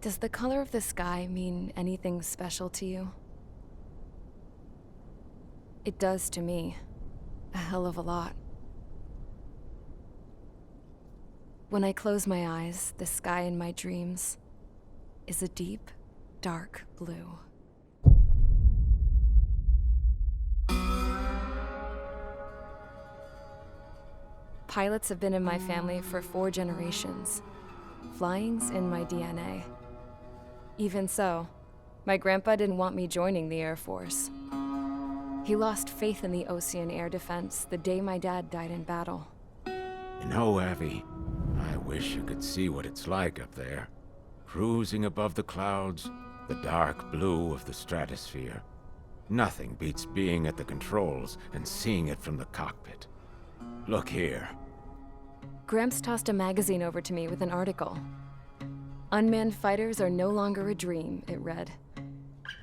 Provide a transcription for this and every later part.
Does the color of the sky mean anything special to you? It does to me. A hell of a lot. When I close my eyes, the sky in my dreams is a deep, dark blue. Pilots have been in my family for 4 generations. Flying's in my DNA. Even so, my grandpa didn't want me joining the Air Force. He lost faith in the Osean air defense the day my dad died in battle. You know, Abby, I wish you could see what it's like up there. Cruising above the clouds, the dark blue of the stratosphere. Nothing beats being at the controls and seeing it from the cockpit. Look here. Gramps tossed a magazine over to me with an article. Unmanned fighters are no longer a dream, it read.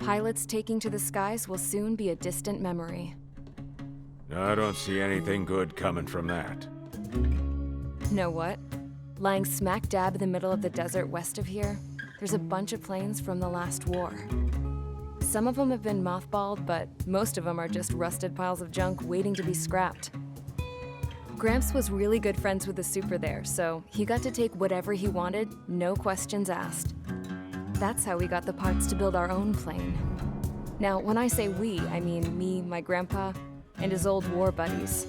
Pilots taking to the skies will soon be a distant memory. I don't see anything good coming from that. Know what? Lying smack dab in the middle of the desert west of here, there's a bunch of planes from the last war. Some of them have been mothballed, but most of them are just rusted piles of junk waiting to be scrapped. Gramps was really good friends with the super there, so he got to take whatever he wanted, no questions asked. That's how we got the parts to build our own plane. Now, when I say we, I mean me, my grandpa, and his old war buddies.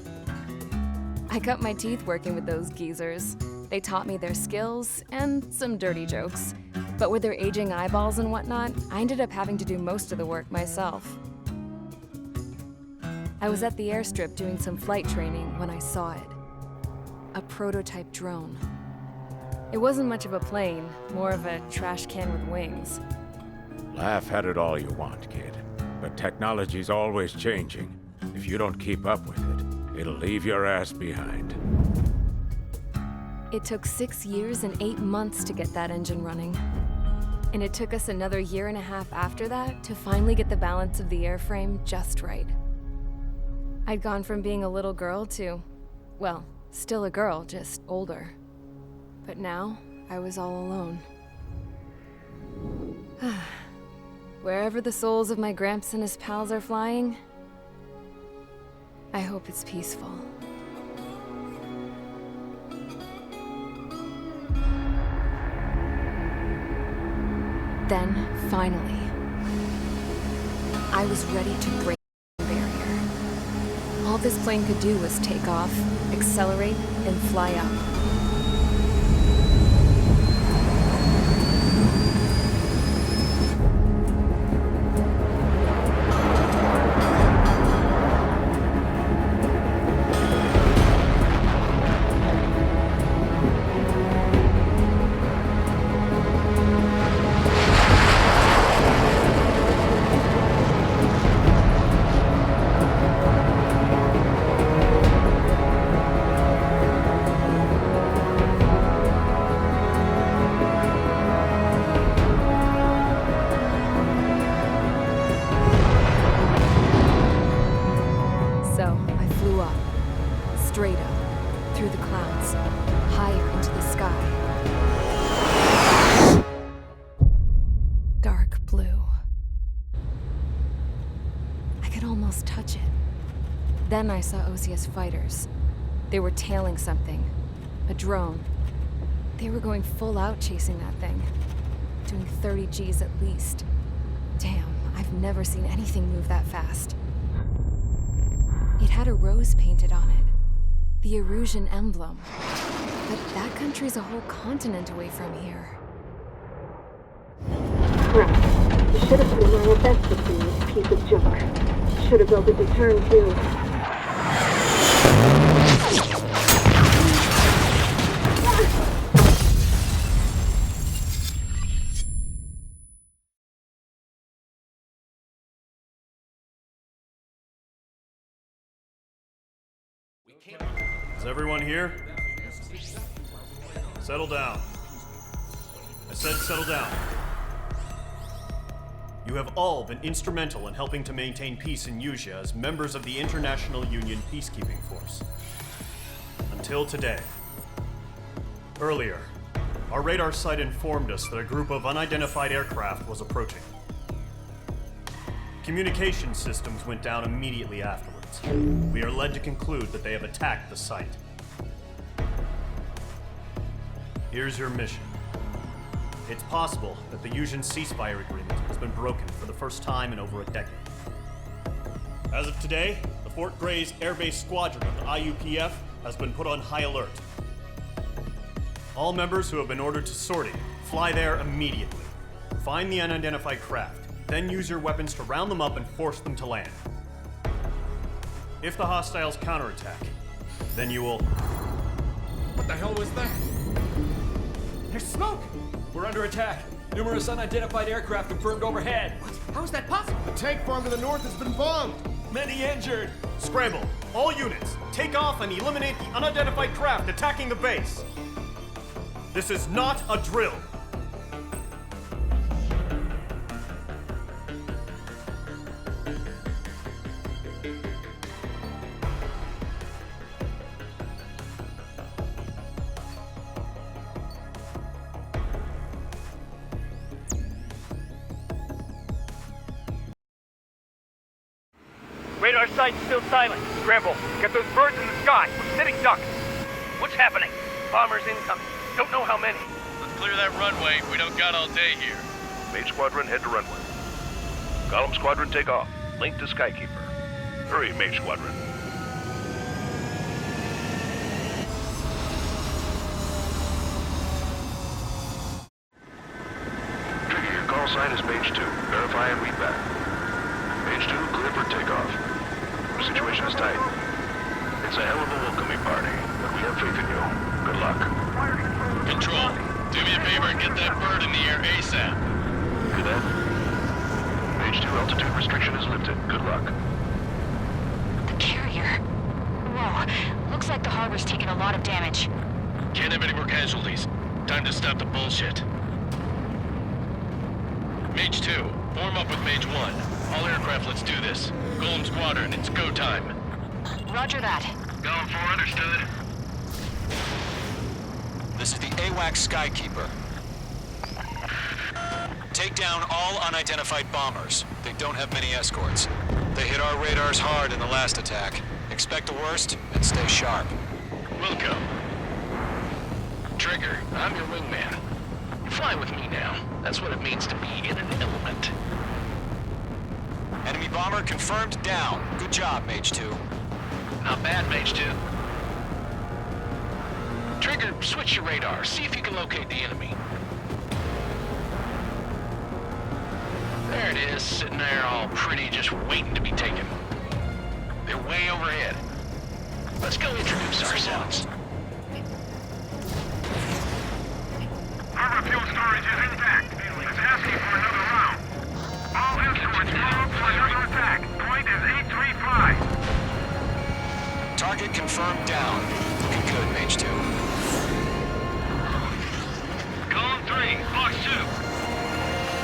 I cut my teeth working with those geezers. They taught me their skills and some dirty jokes. But with their aging eyeballs and whatnot, I ended up having to do most of the work myself. I was at the airstrip doing some flight training when I saw it. A prototype drone. It wasn't much of a plane, more of a trash can with wings. Laugh at it all you want, kid. But technology's always changing. If you don't keep up with it, it'll leave your ass behind. It took 6 years and 8 months to get that engine running. And it took us another 1.5 years after that to finally get the balance of the airframe just right. I'd gone from being a little girl to, well, still a girl, just older. But now, I was all alone. Wherever the souls of my Gramps and his pals are flying, I hope it's peaceful. Then, finally, I was ready to break the barrier. All this plane could do was take off, accelerate, and fly up. Straight up, through the clouds, higher into the sky. Dark blue. I could almost touch it. Then I saw OCS fighters. They were tailing something. A drone. They were going full out chasing that thing. Doing 30 Gs at least. Damn, I've never seen anything move that fast. It had a rose painted on it. The Erusian emblem. But that country's a whole continent away from here. Right. You should have been my investment in this piece of junk. Should have built a deterrent too. Is everyone here? Settle down. I said settle down. You have all been instrumental in helping to maintain peace in Usea as members of the International Union Peacekeeping Force. Until today. Earlier, our radar site informed us that a group of unidentified aircraft was approaching. Communication systems went down immediately afterwards. We are led to conclude that they have attacked the site. Here's your mission. It's possible that the Yuuzhan ceasefire agreement has been broken for the first time in over a decade. As of today, the Fort Grays Air Base Squadron of the IUPF has been put on high alert. All members who have been ordered to sortie, fly there immediately. Find the unidentified craft, then use your weapons to round them up and force them to land. If the hostiles counterattack, then you will... What the hell was that? There's smoke! We're under attack. Numerous unidentified aircraft confirmed overhead. What? How is that possible? The tank farm to the north has been bombed! Many injured. Scramble! All units, take off and eliminate the unidentified craft attacking the base! This is not a drill! Radar site's still silent. Scramble. Get those birds in the sky. We're sitting ducks. What's happening? Bombers incoming. Don't know how many. Let's clear that runway. We don't got all day here. Mage Squadron, head to runway. Column Squadron, take off. Link to Skykeeper. Hurry, Mage Squadron. Trigger, your call sign is Mage 2. Verify and read back. Mage 2, clear for takeoff. The situation is tight. It's a hell of a welcoming party, but we have faith in you. Good luck. Control, do me a favor and get that bird in the air ASAP. Cadet. Mage 2, altitude restriction is lifted. Good luck. The carrier. Whoa. Looks like the harbor's taken a lot of damage. Can't have any more casualties. Time to stop the bullshit. Mage 2, form up with Mage 1. All aircraft, let's do this. Golem Squadron, it's go time. Roger that. Golem 4, understood. This is the AWACS Skykeeper. Take down all unidentified bombers. They don't have many escorts. They hit our radars hard in the last attack. Expect the worst and stay sharp. Wilco. Trigger, I'm your wingman. You're flying with me now. That's what it means to be in an element. Enemy bomber confirmed down. Good job, Mage 2. Not bad, Mage 2. Trigger, switch your radar. See if you can locate the enemy. There it is, sitting there all pretty, just waiting to be taken. They're way overhead. Let's go introduce ourselves. Harbor fuel storage is intact. It's asking for another round. All escorts move for another attack. Point is 835. Target confirmed down. Looking good, Mage 2. Column 3, Fox 2.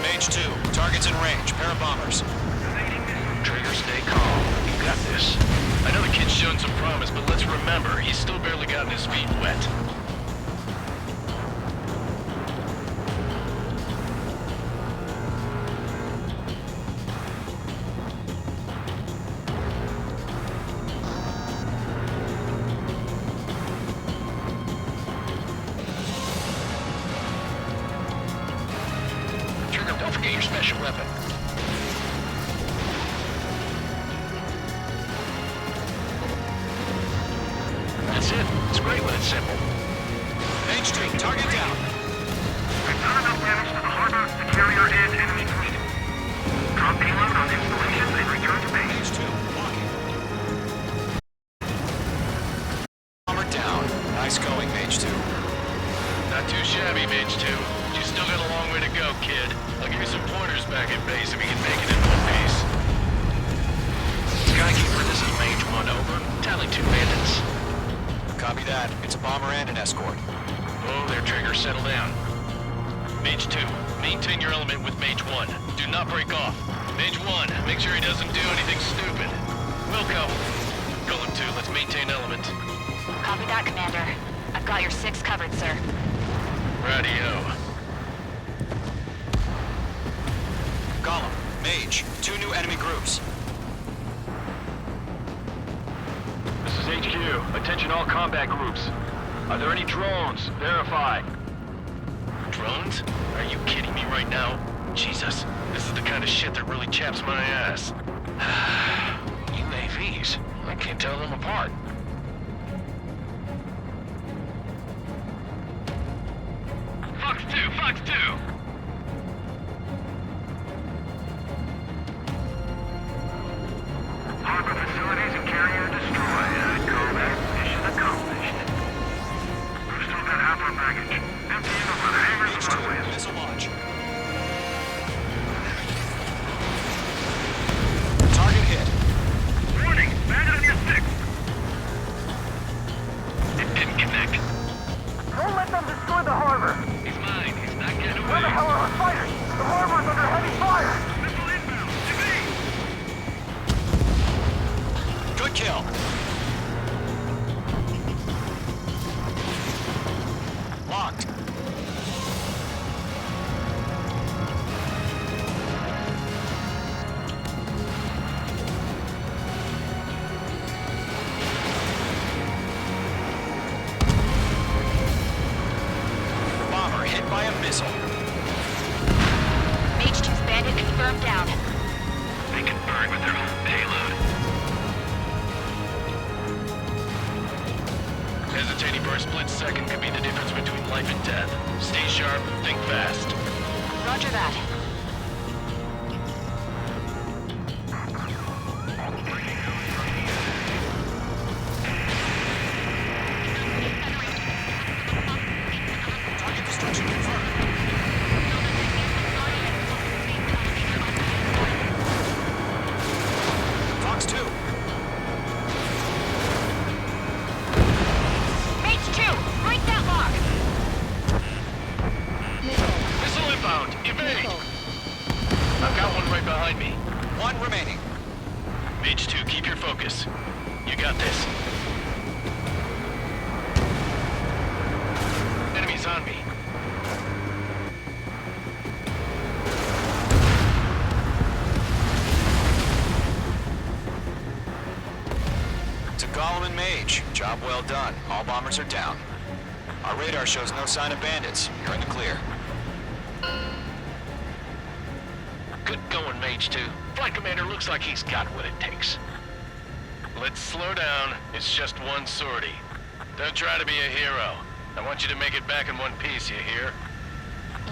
Mage 2, target's in range. Pair of bombers. Trigger, stay calm. You got this. I know the kid's shown some promise, but let's remember, he's still barely gotten his feet wet. Don't forget your special weapon. That's it. It's great when it's simple. Mage 3, target down. We've done enough damage to the harbor to carry our edge enemy fleet. Drop payload on installations and return to base. Mage 2, walking. Bomber down. Nice going, Mage 2. Not too shabby, Mage 2. You still got a long way to go, kid. I'll give you some pointers back at base if you can make it in one piece. Skykeeper, this is Mage 1, over. Tally 2 bandits. Copy that. It's a bomber and an escort. Oh, there, Trigger, settle down. Mage 2, maintain your element with Mage 1. Do not break off. Mage 1, make sure he doesn't do anything stupid. Wilco. Golem 2, let's maintain element. Copy that, Commander. I've got your 6 covered, sir. Radio. Gollum, Mage, 2 new enemy groups. This is HQ. Attention all combat groups. Are there any drones? Verify. Drones? Are you kidding me right now? Jesus, this is the kind of shit that really chaps my ass. UAVs? I can't tell them apart. Fox 2, Fox 2! Harbor facilities and carrier destroyed. I'd call that mission accomplished. We've still got half our baggage. Emptying over the hangars Mage and 2, runways. missile launch. Target hit. Warning! Bandit on your six! It didn't connect. Don't let them destroy the harbor! He's mine. He's not getting Where the away. hell are our fighters? The harbor's under heavy fire! Missile inbound! Evade! Good kill. Locked. Bomber hit by a missile. Mage 2's bandit confirmed down. They can burn with their own payload. Hesitating for a split second could be the difference between life and death. Stay sharp, think fast. Roger that. Target destruction confirmed. Fox 2. Mage 2, break that lock! Missile inbound! Evade! I've got one right behind me. 1 remaining. Mage 2, keep your focus. You got this. Enemies on me. To Gollum and Mage, job well done. All bombers are down. Our radar shows no sign of bandits. You're in the clear. Good going, Mage 2. Flight Commander looks like he's got what it takes. Let's slow down. It's just one sortie. Don't try to be a hero. I want you to make it back in one piece, you hear?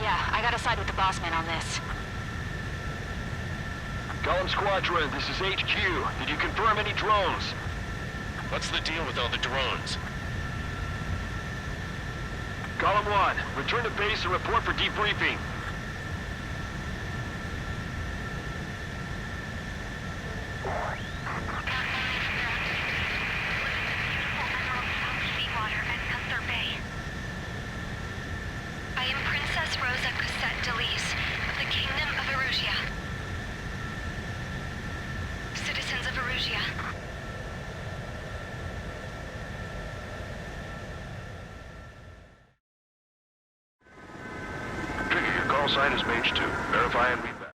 Yeah, I gotta side with the boss man on this. Gollum Squadron, this is HQ. Did you confirm any drones? What's the deal with all the drones? Gollum 1, return to base and report for debriefing. I am Princess Rosa Cosette Delise of the Kingdom of Erusia. Citizens of Erusia. Trigger, your call sign is Mage 2. Verify and read back.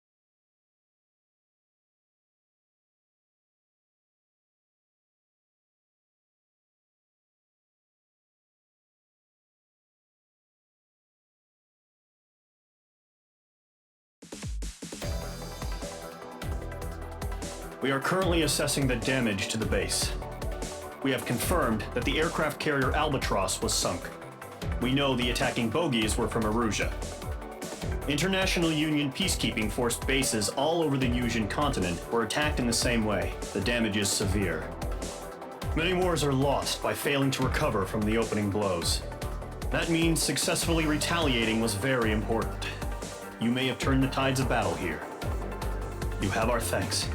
We are currently assessing the damage to the base. We have confirmed that the aircraft carrier Albatross was sunk. We know the attacking bogies were from Erusia. International Union peacekeeping force bases all over the Yusian continent were attacked in the same way. The damage is severe. Many wars are lost by failing to recover from the opening blows. That means successfully retaliating was very important. You may have turned the tides of battle here. You have our thanks.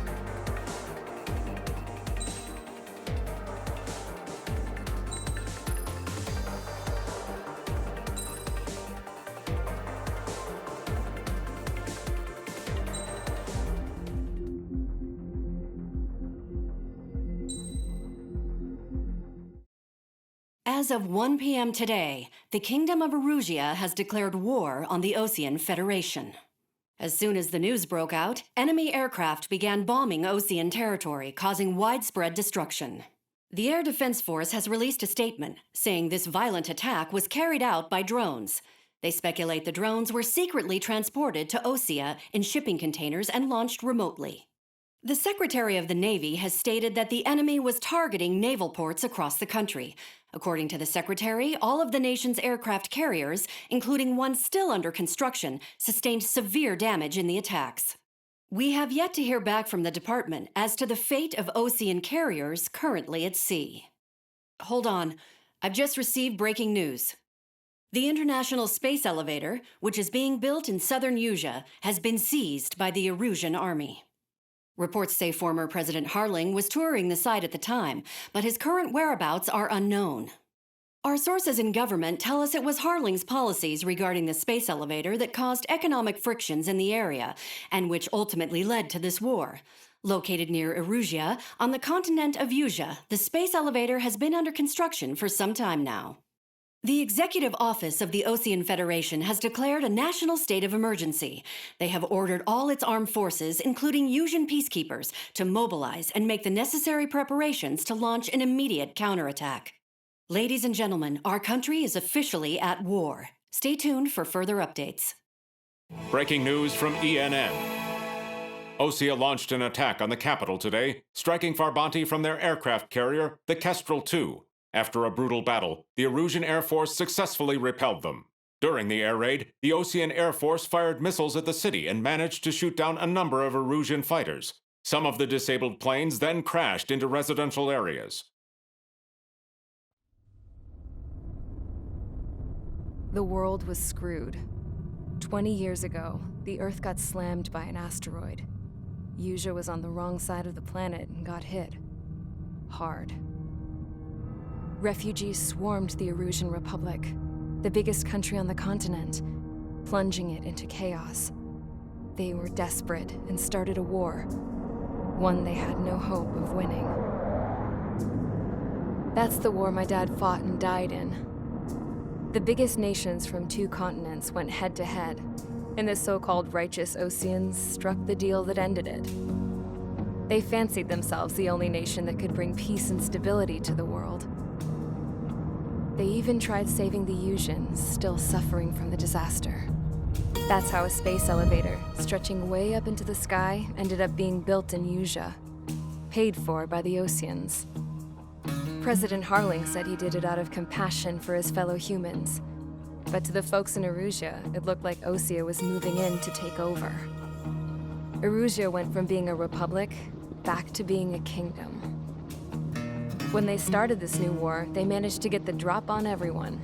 As of 1 p.m. today, the Kingdom of Erusia has declared war on the Osean Federation. As soon as the news broke out, enemy aircraft began bombing Osean territory, causing widespread destruction. The Air Defense Force has released a statement saying this violent attack was carried out by drones. They speculate the drones were secretly transported to Osea in shipping containers and launched remotely. The Secretary of the Navy has stated that the enemy was targeting naval ports across the country. According to the Secretary, all of the nation's aircraft carriers, including one still under construction, sustained severe damage in the attacks. We have yet to hear back from the department as to the fate of Osean carriers currently at sea. Hold on, I've just received breaking news. The International Space Elevator, which is being built in southern Usea, has been seized by the Erusian army. Reports say former President Harling was touring the site at the time, but his current whereabouts are unknown. Our sources in government tell us it was Harling's policies regarding the space elevator that caused economic frictions in the area, and which ultimately led to this war. Located near Erusia, on the continent of Usea, the space elevator has been under construction for some time now. The Executive Office of the Osean Federation has declared a national state of emergency. They have ordered all its armed forces, including Usian peacekeepers, to mobilize and make the necessary preparations to launch an immediate counterattack. Ladies and gentlemen, our country is officially at war. Stay tuned for further updates. Breaking news from ENN. Osea launched an attack on the capital today, striking Farbanti from their aircraft carrier, the Kestrel II. After a brutal battle, the Erusian Air Force successfully repelled them. During the air raid, the Osean Air Force fired missiles at the city and managed to shoot down a number of Erusian fighters. Some of the disabled planes then crashed into residential areas. The world was screwed. 20 years ago, the Earth got slammed by an asteroid. Usea was on the wrong side of the planet and got hit. Hard. Refugees swarmed the Erusian Republic, the biggest country on the continent, plunging it into chaos. They were desperate and started a war, one they had no hope of winning. That's the war my dad fought and died in. The biggest nations from 2 continents went head-to-head, and the so-called righteous Oseans struck the deal that ended it. They fancied themselves the only nation that could bring peace and stability to the world. They even tried saving the Usians, still suffering from the disaster. That's how a space elevator, stretching way up into the sky, ended up being built in Usea, paid for by the Oseans. President Harling said he did it out of compassion for his fellow humans. But to the folks in Erusia, it looked like Osea was moving in to take over. Erusia went from being a republic back to being a kingdom. When they started this new war, they managed to get the drop on everyone.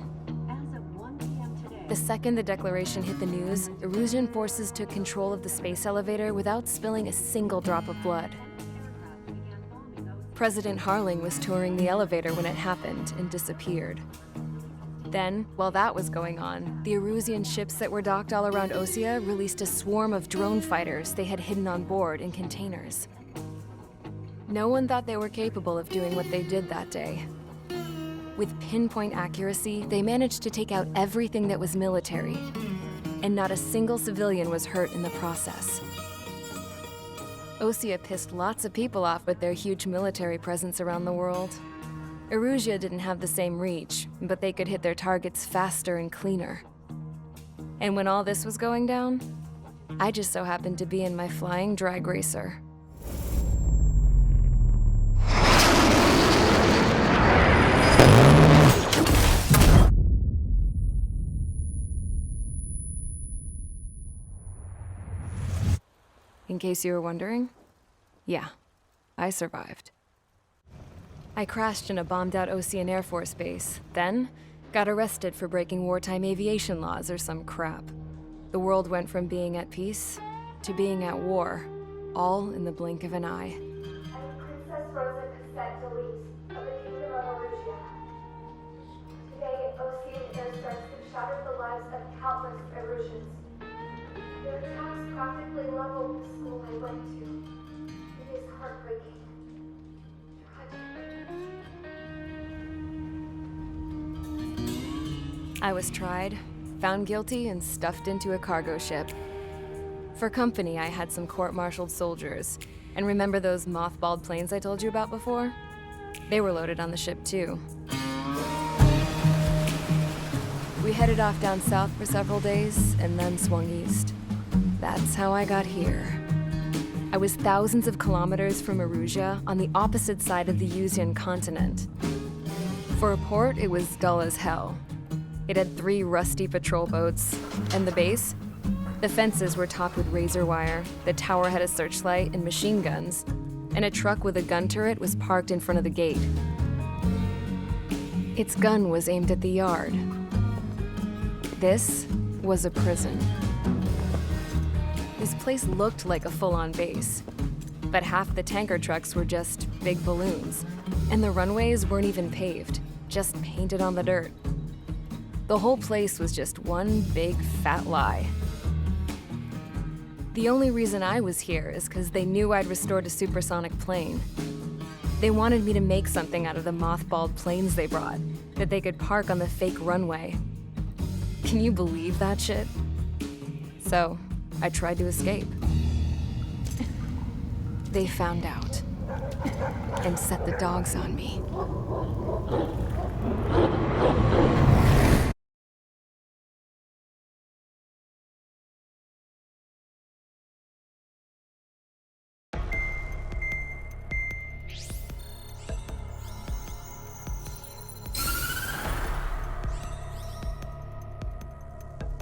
The second the declaration hit the news, Erusian forces took control of the space elevator without spilling a single drop of blood. President Harling was touring the elevator when it happened and disappeared. Then, while that was going on, the Erusian ships that were docked all around Osea released a swarm of drone fighters they had hidden on board in containers. No one thought they were capable of doing what they did that day. With pinpoint accuracy, they managed to take out everything that was military, and not a single civilian was hurt in the process. Osea pissed lots of people off with their huge military presence around the world. Erusia didn't have the same reach, but they could hit their targets faster and cleaner. And when all this was going down, I just so happened to be in my flying drag racer. In case you were wondering, yeah, I survived. I crashed in a bombed-out Osean Air Force base, then got arrested for breaking wartime aviation laws or some crap. The world went from being at peace to being at war, all in the blink of an eye. Princess Rosa Cassette Delise of the Kingdom of Erusia. Today, Osean airstrikes have shattered the lives of countless Erusians. Their attacks practically leveled the school I went to. It is heartbreaking. Tragic. I was tried, found guilty, and stuffed into a cargo ship. For company, I had some court-martialed soldiers. And remember those mothballed planes I told you about before? They were loaded on the ship too. We headed off down south for several days, and then swung east. That's how I got here. I was thousands of kilometers from Erusia, on the opposite side of the Yuzian continent. For a port, it was dull as hell. It had 3 rusty patrol boats. And the base? The fences were topped with razor wire, the tower had a searchlight and machine guns, and a truck with a gun turret was parked in front of the gate. Its gun was aimed at the yard. This was a prison. This place looked like a full-on base, but half the tanker trucks were just big balloons, and the runways weren't even paved, just painted on the dirt. The whole place was just one big fat lie. The only reason I was here is because they knew I'd restored a supersonic plane. They wanted me to make something out of the mothballed planes they brought, that they could park on the fake runway. Can you believe that shit? So, I tried to escape. They found out and set the dogs on me.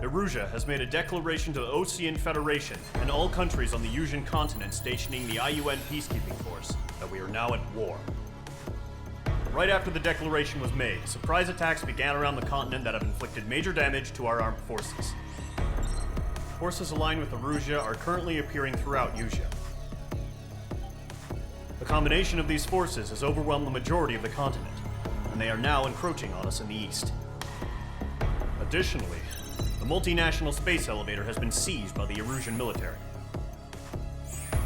Erusia has made a declaration to the Osean Federation and all countries on the Yuzian continent stationing the IUN peacekeeping force that we are now at war. Right after the declaration was made, surprise attacks began around the continent that have inflicted major damage to our armed forces. Forces aligned with Erusia are currently appearing throughout Yusia. The combination of these forces has overwhelmed the majority of the continent, and they are now encroaching on us in the east. Additionally, the multinational space elevator has been seized by the Erusian military.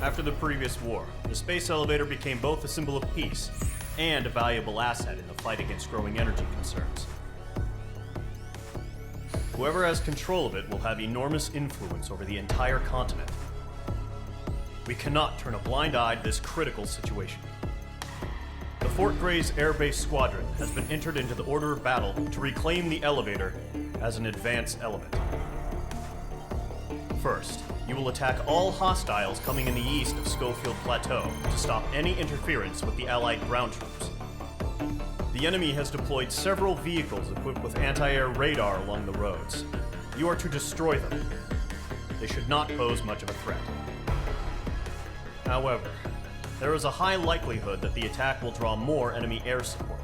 After the previous war, the space elevator became both a symbol of peace and a valuable asset in the fight against growing energy concerns. Whoever has control of it will have enormous influence over the entire continent. We cannot turn a blind eye to this critical situation. The Fort Gray's Air Base Squadron has been entered into the order of battle to reclaim the elevator as an advance element. First, you will attack all hostiles coming in the east of Schofield Plateau to stop any interference with the Allied ground troops. The enemy has deployed several vehicles equipped with anti-air radar along the roads. You are to destroy them. They should not pose much of a threat. However, there is a high likelihood that the attack will draw more enemy air support.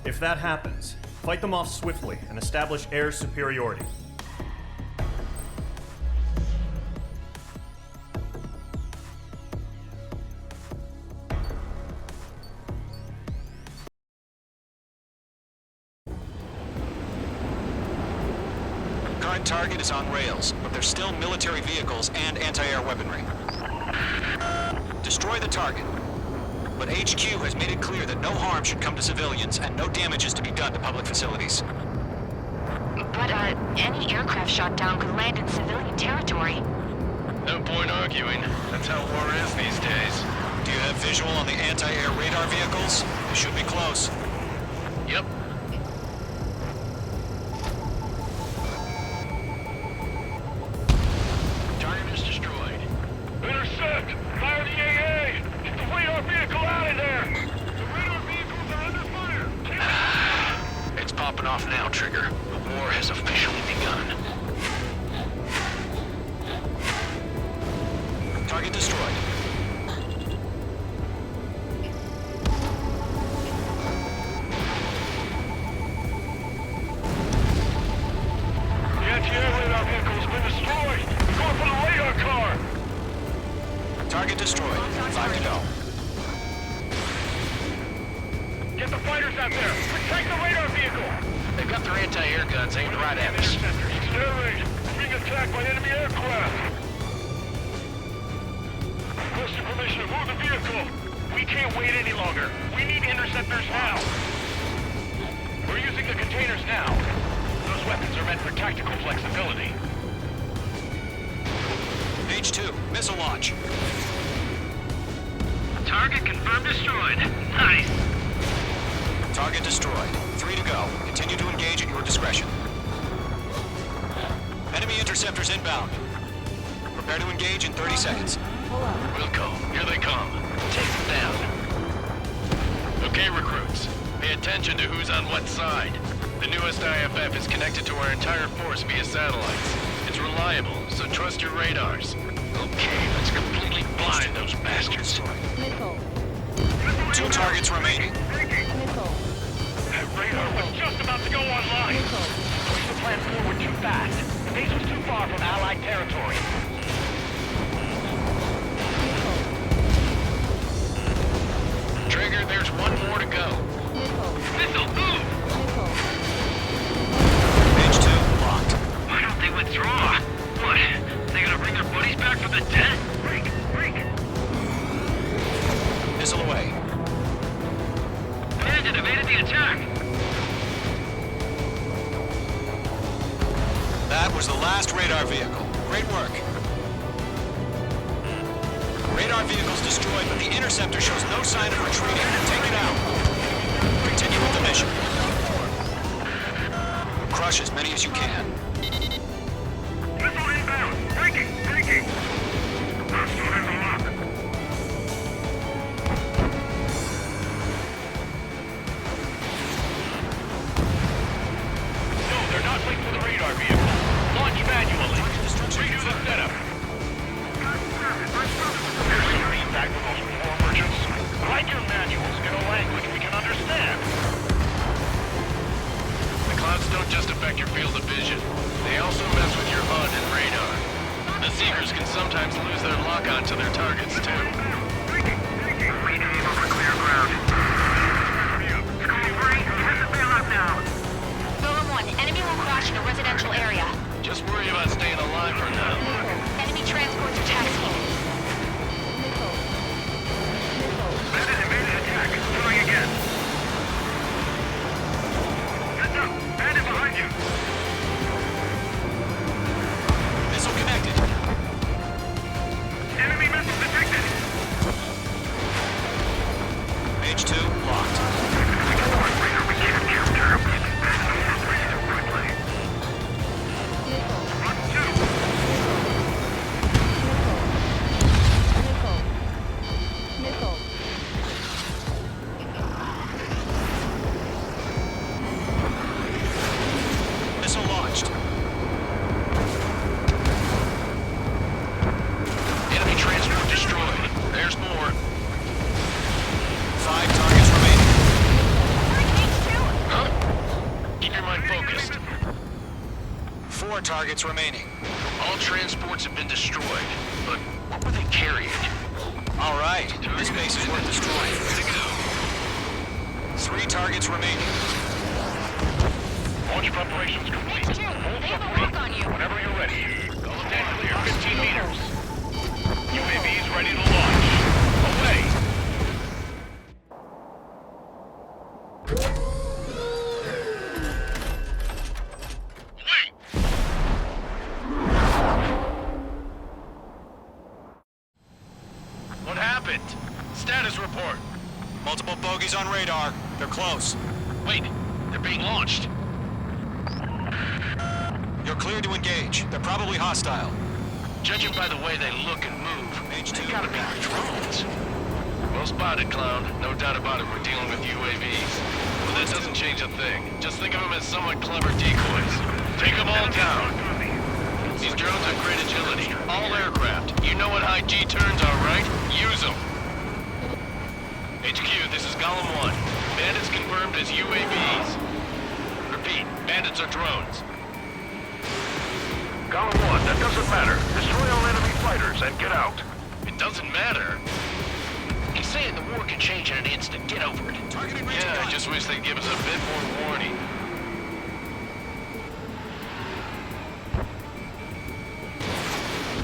If that happens, fight them off swiftly and establish air superiority. Current target is on rails, but there's still military vehicles and anti-air weaponry. Destroy the target. But HQ has made it clear that no harm should come to civilians and no damage is to be done to public facilities. But, any aircraft shot down could land in civilian territory. No point arguing. That's how war is these days. Do you have visual on the anti-air radar vehicles? They should be close. Yep. Target is destroyed. Intercept! Fire the AA! Get the radar vehicle out of there! The radar vehicles are under fire! It's popping off now, Trigger. The war has officially begun. Target destroyed. The anti-air radar vehicle has been destroyed! Going for the radar car! Target destroyed. 5 to go. Get the fighters out there! Protect the radar vehicle! They've got their anti-air guns aimed right at us. Air raid! Being attacked by enemy aircraft! Requesting permission to move the vehicle! We can't wait any longer! We need interceptors now! We're using the container fires now. Those weapons are meant for tactical flexibility. Mage 2, missile launch. Target confirmed destroyed. Nice. Target destroyed. 3 to go. Continue to engage at your discretion. Enemy interceptors inbound. Prepare to engage in 30 seconds. Wilco, here they come. Take them down. Okay, recruits. Pay attention to who's on what side. The newest IFF is connected to our entire force via satellites. It's reliable, so trust your radars. Okay, let's completely blind those bastards. Missile. 2 targets remaining. Missile. That radar was just about to go online. Push the plan forward too fast. The base was too far from Allied territory. Trigger, there's one more to go. Missile, move! Mage 2, locked. Why don't they withdraw? What? They gonna bring their buddies back from the dead? Break! Missile away. Bandit evaded the attack! That was the last radar vehicle. Great work. Radar vehicle's destroyed, but the interceptor shows no sign of retreating. Take it out. Continue with the mission. Crush as many as you can. Missile inbound! Breaking! Hostile has a lock! No, they're not linked to the radar vehicle. Launch manually. Redo the setup. Here's some feedback from those war merchants. Write your manuals in a language we can understand. The clouds don't just affect your field of vision. They also mess with your HUD and radar. The Seekers can sometimes lose their lock-on to their targets, too. Rename over clear ground. School free, head the bail out now. Golem 1, enemy will crash in a residential area. Just worry about staying alive for now. Enemy transports are taxiing. Bandit evaded attack. Throwing again. Heads up! Bandit behind you! Missile connected. Enemy missile detected! Mage 2, locked. We got one radar we can't counter. Bandit ready to quickly. Run 2! Missile. Missile launched. Enemy transport destroyed. There's more. 5 targets remaining. Huh? Keep your mind focused. 4 targets remaining. All transports have been destroyed. But what were they carrying? All right, this base is worth destroying. 3 targets remaining. Launch preparations complete. Mage 2, they have a lock on you. Whenever you're ready. Stand clear, 15 meters. UAVs ready to launch. Away! What happened? Status report. Multiple bogies on radar. They're close. Wait, they're being launched. You're cleared to engage. They're probably hostile. Judging by the way they look and move, Mage 2, they gotta be drones. Well spotted, Clown. No doubt about it, we're dealing with UAVs. But that doesn't change a thing. Just think of them as somewhat clever decoys. Take them all down. These drones have great agility. All aircraft. You know what high G turns are, right? Use them. HQ, this is Golem 1. Bandits confirmed as UAVs. Repeat, bandits are drones. Golem 1, that doesn't matter. Destroy all enemy fighters and get out. It doesn't matter. He's saying the war can change in an instant. Get over it. Yeah, I just wish they'd give us a bit more warning.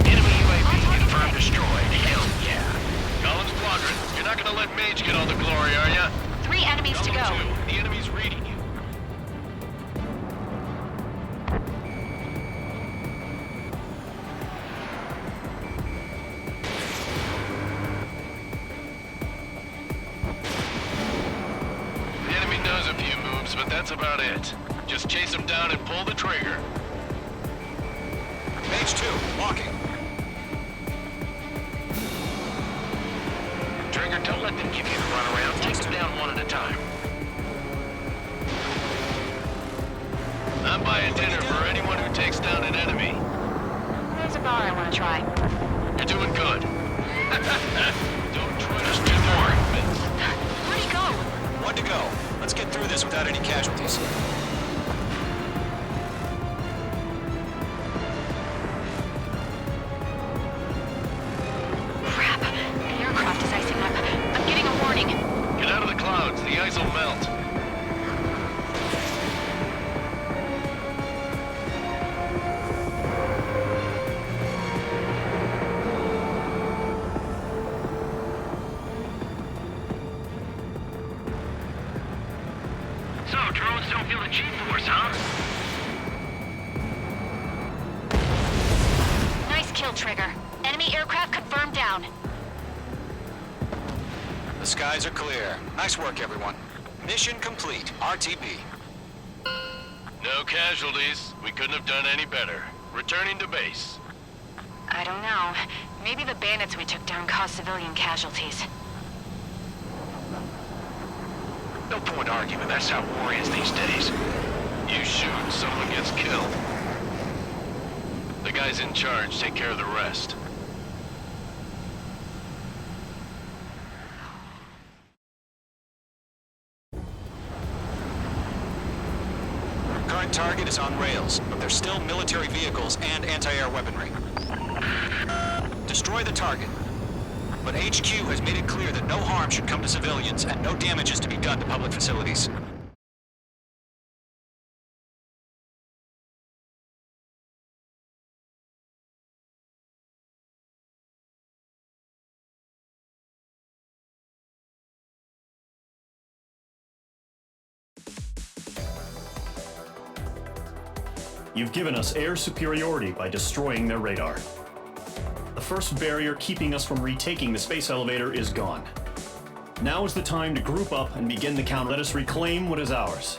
Enemy UAV confirmed destroyed. Hell yeah. Golem Squadron, you're not gonna let Mage get all the glory, are ya? 3 enemies to go. Golem 2, the enemy's reading you. That's about it. Just chase him down and pull the trigger. Mage 2, walking. Trigger, don't let them give you the runaround. Take them down one at a time. I'm buying dinner for anyone who takes down an enemy. There's a bar I want to try. You're doing good. Don't try to do more. Where'd he go? One to go. Let's get through this without any casualties. Crap. The aircraft is icing up. I'm getting a warning. Get out of the clouds. The ice will melt. So, drones don't feel the G-force, huh? Nice kill, Trigger. Enemy aircraft confirmed down. The skies are clear. Nice work, everyone. Mission complete. RTB. No casualties. We couldn't have done any better. Returning to base. I don't know. Maybe the bandits we took down caused civilian casualties. No point arguing. That's how war is these days. You shoot, someone gets killed. The guys in charge take care of the rest. Current target is on rails, but there's still military vehicles and anti-air weaponry. Destroy the target. But HQ has made it clear that no harm should come to civilians and no damage is to be done to public facilities. You've given us air superiority by destroying their radar. The first barrier keeping us from retaking the space elevator is gone. Now is the time to group up and begin the counter. Let us reclaim what is ours.